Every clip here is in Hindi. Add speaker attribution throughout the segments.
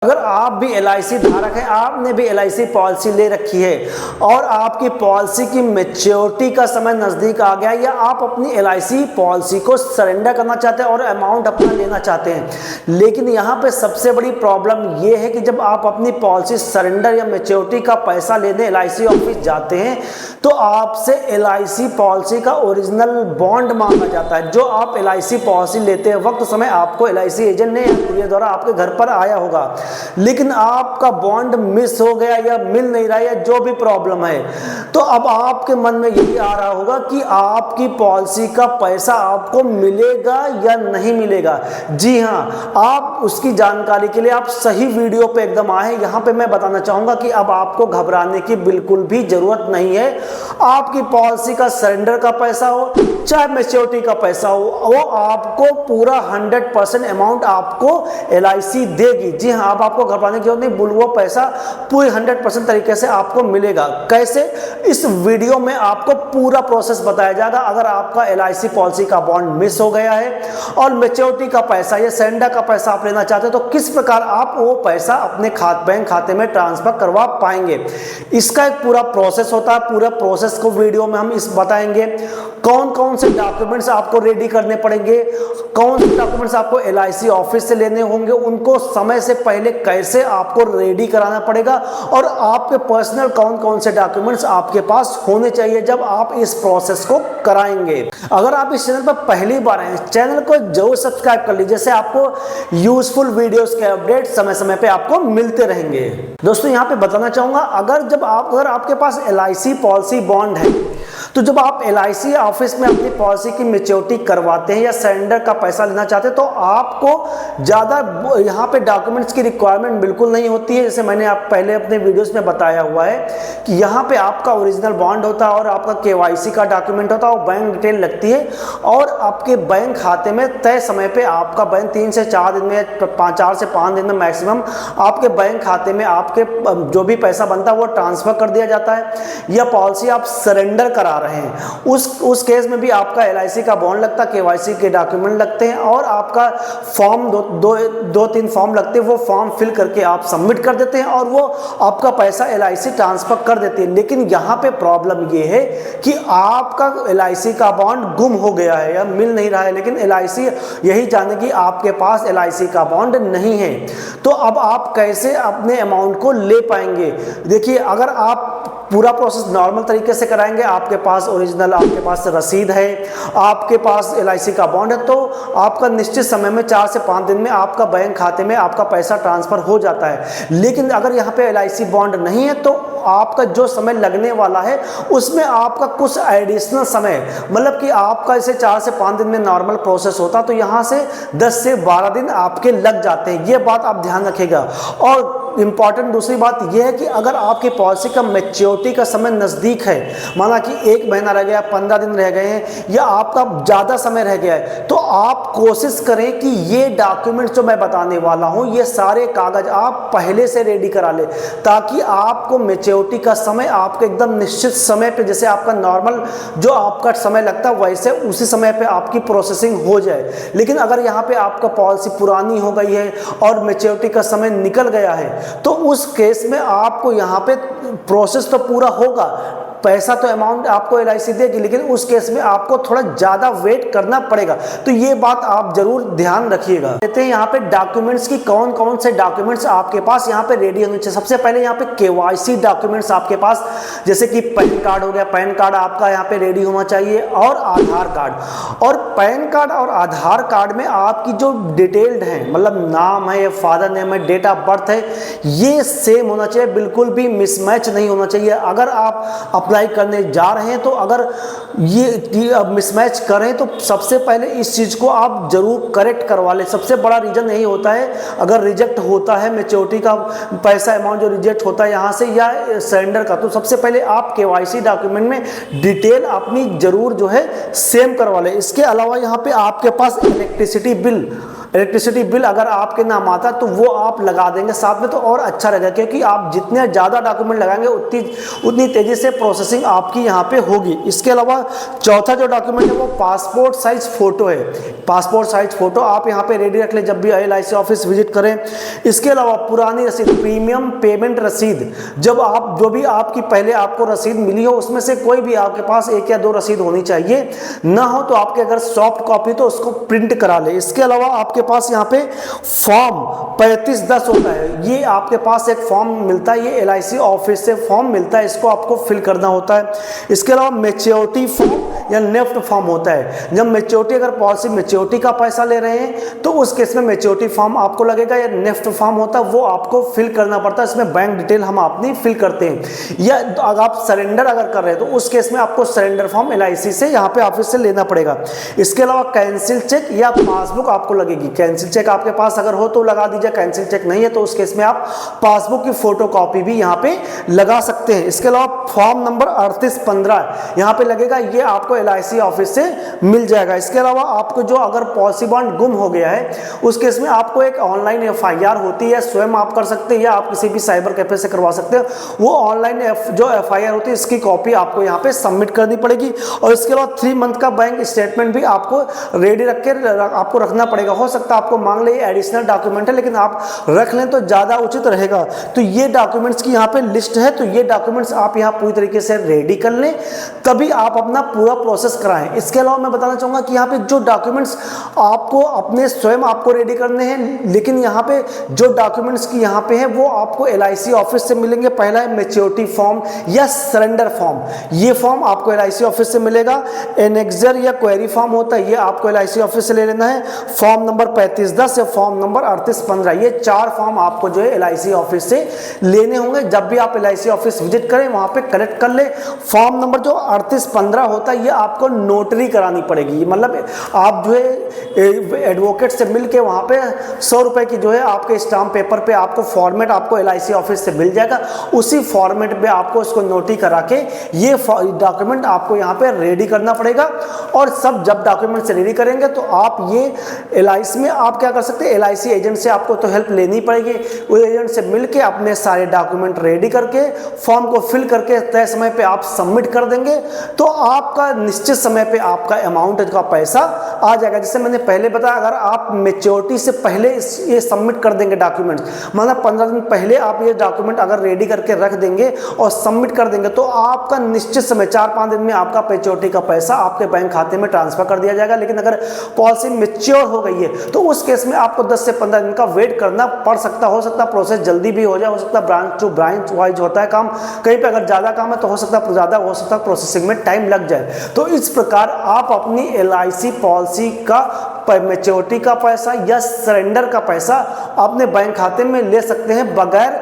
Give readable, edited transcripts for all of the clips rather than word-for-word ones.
Speaker 1: अगर आप भी LIC धारक हैं, आपने भी LIC पॉलिसी ले रखी है और आपकी पॉलिसी की मैच्योरिटी का समय नज़दीक आ गया, या आप अपनी LIC पॉलिसी को सरेंडर करना चाहते हैं और अमाउंट अपना लेना चाहते हैं, लेकिन यहाँ पे सबसे बड़ी प्रॉब्लम ये है कि जब आप अपनी पॉलिसी सरेंडर या मैच्योरिटी का पैसा लेने LIC ऑफिस जाते हैं तो आपसे LIC पॉलिसी का ओरिजिनल बॉन्ड मांगा जाता है, जो आप LIC पॉलिसी लेते वक्त समय आपको LIC एजेंट ने कुरियर द्वारा आपके घर पर आया होगा, लेकिन आपका बॉन्ड मिस हो गया या मिल नहीं रहा या जो भी प्रॉब्लम है, तो अब आपके मन में यही आ रहा होगा कि आपकी पॉलिसी का पैसा आपको मिलेगा या नहीं मिलेगा। जी हाँ, आप उसकी जानकारी के लिए आप सही वीडियो पे एकदम आए। यहाँ पे मैं बताना चाहूंगा कि अब आपको घबराने की बिल्कुल भी जरूरत नहीं है। आपकी पॉलिसी का सरेंडर का पैसा हो चाहे मैच्योरिटी का पैसा हो, वो आपको पूरा 100% अमाउंट आपको LIC देगी। जी हाँ, अब आपको घबराने की जरूरत नहीं, वो पैसा पूरी 100% तरीके से आपको मिलेगा। कैसे? इस वीडियो में आपको पूरा प्रोसेस बताया जाएगा। अगर आपका LIC पॉलिसी का बॉन्ड मिस हो गया है और मैच्योरिटी का पैसा या सरेंडर का पैसा आप लेना चाहते हो, तो किस प्रकार आप वो पैसा अपने बैंक खाते में ट्रांसफर करवा पाएंगे, इसका एक पूरा प्रोसेस होता है। पूरा प्रोसेस को वीडियो में हम इस बताएंगे। कौन कौन से डॉक्यूमेंट्स आपको रेडी करने पड़ेंगे, कौन से डॉक्यूमेंट्स आपको LIC ऑफिस से लेने होंगे, उनको समय से पहले कैसे आपको रेडी कराना पड़ेगा, और आपके पर्सनल कौन कौन से डॉक्यूमेंट्स आपके पास होने चाहिए जब आप इस प्रोसेस को कराएंगे। अगर आप इस चैनल पर पहली बार आए, चैनल को जरूर सब्सक्राइब कर लीजिए, जैसे आपको यूजफुल वीडियोस के अपडेट समय समय पे आपको मिलते रहेंगे। दोस्तों, यहाँ पे बताना चाहूंगा, अगर आपके पास LIC पॉलिसी बॉन्ड है, तो जब आप LIC ऑफिस में अपनी पॉलिसी की मैच्योरिटी करवाते हैं या सरेंडर का पैसा लेना चाहते हैं, तो आपको ज़्यादा यहाँ पे डॉक्यूमेंट्स की रिक्वायरमेंट बिल्कुल नहीं होती है। जैसे मैंने आप पहले अपने वीडियोस में बताया हुआ है कि यहाँ पे आपका ओरिजिनल बॉन्ड होता है और आपका KYC का डॉक्यूमेंट होता है और बैंक डिटेल लगती है, और आपके बैंक खाते में तय समय पे आपका बैंक 3 से 4 दिन में, 4 से 5 दिन में मैक्सिमम आपके बैंक खाते में आपके जो भी पैसा बनता है वो ट्रांसफर कर दिया जाता है। या पॉलिसी आप सरेंडर करा रहे हैं, उस केस में भी आपका LIC का बॉन्ड लगता है, KYC के डॉक्यूमेंट लगते हैं और आपका फॉर्म 2-3 फॉर्म लगते हैं, वो फॉर्म फिल करके आप सबमिट कर देते हैं और वो आपका पैसा LIC ट्रांसफर कर देती है। लेकिन यहाँ पे प्रॉब्लम ये है कि आपका LIC का बॉन्ड गुम हो गया है या मिल नहीं रहा है, लेकिन LIC यही जाने कि आपके पास LIC का बॉन्ड नहीं है। तो अब आप कैसे अपने अमाउंट को ले पाएंगे? देखिए, अगर आप पूरा प्रोसेस नॉर्मल तरीके से कराएंगे, आपके पास ओरिजिनल, आपके पास रसीद है, आपके पास LIC का बॉन्ड है, तो आपका निश्चित समय में 4 से 5 दिन में आपका बैंक खाते में आपका पैसा ट्रांसफर हो जाता है। लेकिन अगर यहाँ पे LIC बॉन्ड नहीं है, तो आपका जो समय लगने वाला है उसमें आपका कुछ एडिशनल समय, मतलब कि आपका इसे 4 से 5 दिन में नॉर्मल प्रोसेस होता, तो यहाँ से 10 से 12 दिन आपके लग जाते हैं। ये बात आप ध्यान रखिएगा। और इंपॉर्टेंट दूसरी बात यह है कि अगर आपकी पॉलिसी का मैच्योरिटी का समय नज़दीक है, माना कि 1 महीना रह गया, 15 दिन रह गए हैं, या आपका ज़्यादा समय रह गया है, तो आप कोशिश करें कि ये डॉक्यूमेंट्स जो मैं बताने वाला हूँ, ये सारे कागज़ आप पहले से रेडी करा लें, ताकि आपको मैच्योरिटी का समय आपके एकदम निश्चित समय पे, जैसे आपका नॉर्मल जो आपका समय लगता है वैसे उसी समय पे आपकी प्रोसेसिंग हो जाए। लेकिन अगर यहाँ पे आपका पॉलिसी पुरानी हो गई है और मैच्योरिटी का समय निकल गया है, तो उस केस में आपको यहाँ पे प्रोसेस तो पूरा होगा, पैसा तो अमाउंट आपको LIC देगी, लेकिन उस केस में आपको थोड़ा ज़्यादा वेट करना पड़ेगा। तो ये बात आप जरूर ध्यान रखिएगा। कहते हैं यहाँ पे डॉक्यूमेंट्स की कौन कौन से डॉक्यूमेंट्स आपके पास यहाँ पे रेडी होने चाहिए। सबसे पहले यहाँ पे KYC डॉक्यूमेंट्स आपके पास, जैसे कि पैन कार्ड हो गया, पैन कार्ड आपका यहाँ पे रेडी होना चाहिए, और आधार कार्ड। और पैन कार्ड और आधार कार्ड में आपकी जो डिटेल्ड है, मतलब नाम है, फादर नेम है, डेट ऑफ बर्थ है, ये सेम होना चाहिए, बिल्कुल भी मिसमैच नहीं होना चाहिए। अगर आप अप्लाई करने जा रहे हैं, तो अगर ये मिसमैच करें तो सबसे पहले इस चीज़ को आप जरूर करेक्ट करवा लें। सबसे बड़ा रीज़न यही होता है, अगर रिजेक्ट होता है मैच्योरिटी का पैसा अमाउंट जो रिजेक्ट होता है यहाँ से या सरेंडर का, तो सबसे पहले आप KYC डॉक्यूमेंट में डिटेल अपनी जरूर जो है सेम करवा लें। इसके अलावा यहाँ पे आपके पास इलेक्ट्रिसिटी बिल इलेक्ट्रिसिटी बिल अगर आपके नाम आता तो वो आप लगा देंगे साथ में तो और अच्छा रहेगा, क्योंकि आप जितने ज़्यादा डॉक्यूमेंट लगाएंगे उतनी तेज़ी से प्रोसेसिंग आपकी यहाँ पे होगी। इसके अलावा चौथा जो डॉक्यूमेंट है वो पासपोर्ट साइज फ़ोटो है। पासपोर्ट साइज फ़ोटो आप यहाँ पे रेडी रख लें जब भी LIC ऑफिस विजिट करें। इसके अलावा पुरानी रसीद, प्रीमियम पेमेंट रसीद, जब आप जो भी आपकी पहले आपको रसीद मिली हो उसमें से कोई भी आपके पास 1 या 2 रसीद होनी चाहिए, ना हो तो आपके अगर सॉफ्ट कॉपी तो उसको प्रिंट करा ले। इसके अलावा आपके पास यहाँ पे फॉर्म 3510 होता है, ये आपके पास एक फॉर्म मिलता है, ये LIC ऑफिस से फॉर्म मिलता है, इसको आपको फिल करना होता है। इसके अलावा मैच्योरिटी फॉर्म या नेफ्ट फॉर्म होता है, जब मैच्योरिटी अगर पॉलिसी मैच्योरिटी का पैसा ले रहे हैं तो उस केस में मैच्योरिटी फॉर्म आपको लगेगा, या नेफ्ट फॉर्म होता है वो आपको फिल करना पड़ता है, इसमें बैंक डिटेल हम अपनी फिल करते हैं। या अगर आप सरेंडर अगर कर रहे हैं तो उस केस में आपको सरेंडर फॉर्म LIC से यहाँ पे ऑफिस से लेना पड़ेगा। इसके अलावा कैंसिल चेक या पासबुक आपको लगेगी, कैंसिल चेक आपके पास अगर हो तो लगा दीजिए, कैंसिल चेक नहीं है तो उस केस में आप पासबुक की फोटो कॉपी भी यहाँ पे लगा सकते हैं। इसके अलावा फॉर्म नंबर 3815 यहाँ पे लगेगा, ये आपको LIC ऑफिस से मिल जाएगा। इसके अलावा आपको जो अगर पॉलिसी बॉन्ड गुम हो गया है उस केस में आपको एक ऑनलाइन FIR होती है, स्वयं आप कर सकते हैं या आप किसी भी साइबर कैफे से करवा सकते हैं। वो ऑनलाइन जो FIR होती है इसकी कॉपी आपको यहाँ पे सबमिट करनी पड़ेगी। और इसके अलावा 3 मंथ का बैंक स्टेटमेंट भी आपको रेडी रख के आपको रखना पड़ेगा। हो सकता है आपको मांग ले, एडिशनल डॉक्यूमेंट है लेकिन आप रख लें तो ज़्यादा उचित रहेगा। तो ये डॉक्यूमेंट्स की यहाँ पे लिस्ट है, तो ये डॉक्यूमेंट्स आप यहाँ पूरी तरीके से रेडी कर लें तभी आप अपना पूरा प्रोसेस कराएं। इसके अलावा मैं बताना चाहूँगा कि यहाँ पे जो डॉक्यूमेंट्स आपको अपने स्वयं आपको रेडी करने हैं, लेकिन यहाँ पे जो डॉक्यूमेंट्स की यहाँ पे है वो आपको LIC ऑफिस से मिलेंगे। पहला है मैच्योरिटी फॉर्म या सरेंडर फॉर्म, ये फॉर्म आपको LIC ऑफिस से मिलेगा। एनेक्सर या क्वेरी फॉर्म होता है, ये आपको LIC ऑफिस से ले लेना है। फॉर्म नंबर 3510 या फॉर्म नंबर 3815, ये 4 फॉर्म आपको जो है LIC ऑफिस से लेने होंगे। जब भी आप LIC ऑफिस विजिट करें वहां पे कलेक्ट कर ले। फॉर्म नंबर जो 3815 होता है ये आपको नोटरी करानी पड़ेगी, मतलब आप जो है एडवोकेट से मिल के वहाँ पे 100 रुपये की जो है आपके स्टाम्प पेपर पे आपको फॉर्मेट आपको LIC ऑफिस से मिल जाएगा। उसी फॉर्मेट पे आपको उसको नोटरी करा के ये डॉक्यूमेंट आपको यहाँ पे रेडी करना पड़ेगा। और सब जब डॉक्यूमेंट से रेडी करेंगे तो आप ये LIC में आप क्या कर सकते हैं, LIC एजेंट से आपको तो हेल्प लेनी पड़ेगी। उस एजेंट से मिल के अपने सारे डॉक्यूमेंट रेडी करके फॉर्म को फिल करके तय समय पे आप सबमिट कर देंगे तो आपका निश्चित समय पे आपका अमाउंट का पैसा आ जाएगा। जैसे मैंने पहले बताया, अगर आप मैच्योरिटी से पहले ये सबमिट कर देंगे डॉक्यूमेंट्स, मतलब 15 दिन पहले आप ये डॉक्यूमेंट अगर रेडी करके रख देंगे और सबमिट कर देंगे तो आपका निश्चित समय 4-5 दिन में आपका मैच्योरिटी का पैसा आपके बैंक खाते में ट्रांसफर कर दिया जाएगा। लेकिन अगर पॉलिसी मैच्योर हो गई है तो उस केस में आपको 10 से 15 दिन का वेट करना पड़ सकता है। हो सकता है प्रोसेस जल्दी भी हो जाए, हो सकता है ब्रांच वाइज होता है काम, कहीं पे अगर ज़्यादा काम है तो हो सकता है ज़्यादा, हो सकता है प्रोसेसिंग में टाइम लग जाए। तो इस प्रकार आप अपनी LIC पॉलिसी का मैच्योरिटी का पैसा या सरेंडर का पैसा अपने बैंक खाते में ले सकते हैं बगैर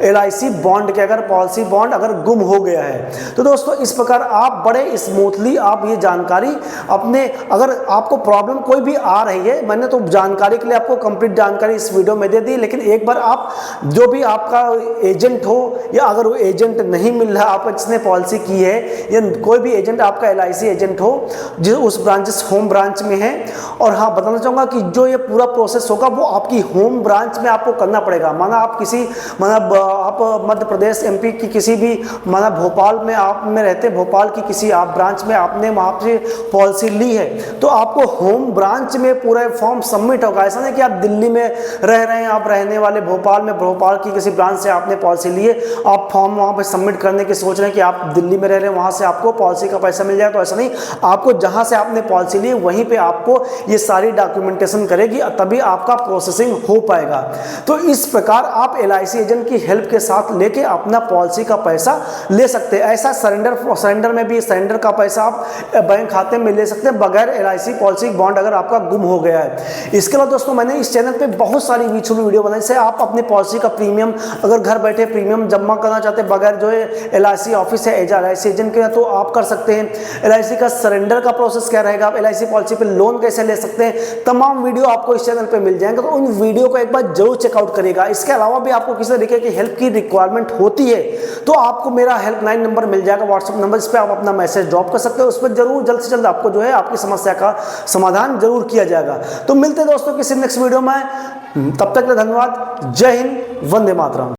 Speaker 1: LIC बॉन्ड के, अगर पॉलिसी बॉन्ड अगर गुम हो गया है। तो दोस्तों इस प्रकार आप बड़े स्मूथली आप ये जानकारी अपने, अगर आपको प्रॉब्लम कोई भी आ रही है, मैंने तो जानकारी के लिए आपको कंप्लीट जानकारी इस वीडियो में दे दी, लेकिन एक बार आप जो भी आपका एजेंट हो या अगर वो एजेंट नहीं मिल रहा आपको जिसने पॉलिसी की है, या कोई भी एजेंट आपका LIC एजेंट हो जो उस ब्रांचेस होम ब्रांच में है। और हाँ बताना चाहूँगा कि जो ये पूरा प्रोसेस होगा वो आपकी होम ब्रांच में आपको करना पड़ेगा। माना आप किसी आप मध्य प्रदेश MP की किसी भी भोपाल में आप में रहते हैं, भोपाल की किसी आप ब्रांच में आपने वहाँ से पॉलिसी ली है तो आपको होम ब्रांच में पूरा फॉर्म सबमिट होगा। ऐसा नहीं कि आप दिल्ली में रह रहे हैं, आप रहने वाले भोपाल में, भोपाल की किसी ब्रांच से आपने पॉलिसी ली है, आप फॉर्म वहाँ पर सबमिट करने की सोच रहे हैं कि आप दिल्ली में रह रहे हैं वहाँ से आपको पॉलिसी का पैसा मिल जाए, तो ऐसा नहीं, आपको जहाँ से आपने पॉलिसी ली वहीं पर आपको ये सारी डॉक्यूमेंटेशन करेगी तभी आपका प्रोसेसिंग हो पाएगा। तो इस प्रकार आप LIC एजेंट की हेल्प के साथ लेके अपना पॉलिसी का पैसा ले सकते हैं। ऐसा सरेंडर में भी सरेंडर का पैसा आप बैंक खाते में ले सकते हैं बगैर LIC पॉलिसी बॉन्ड अगर आपका गुम हो गया है। इसके अलावा दोस्तों मैंने इस चैनल पे बहुत सारी वीडियो बनाई, जैसे आप अपनी पॉलिसी का प्रीमियम अगर घर बैठे प्रीमियम जमा करना चाहते हैं बगैर जो है LIC ऑफिस है LIC एजेंट के, तो आप कर सकते हैं। LIC का सरेंडर का प्रोसेस क्या रहेगा, आप LIC पॉलिसी पे लोन कैसे ले सकते हैं, तमाम वीडियो आपको इस चैनल पे मिल जाएंगे, तो उन वीडियो को एक बार जरूर चेकआउट करिएगा। इसके अलावा भी आपको किसी तरीके की हेल्प की रिक्वायरमेंट होती है तो आपको मेरा हेल्पलाइन नंबर मिल जाएगा, व्हाट्सएप नंबर, इस पर आप अपना मैसेज ड्रॉप कर सकते हो। उस पर जरूर जल्द से जल्द आपको जो है आपकी समस्या का समाधान जरूर किया जाएगा। तो मिलते हैं दोस्तों किसी नेक्स्ट वीडियो में, तब तक के लिए धन्यवाद। जय हिंद, वंदे मातरम।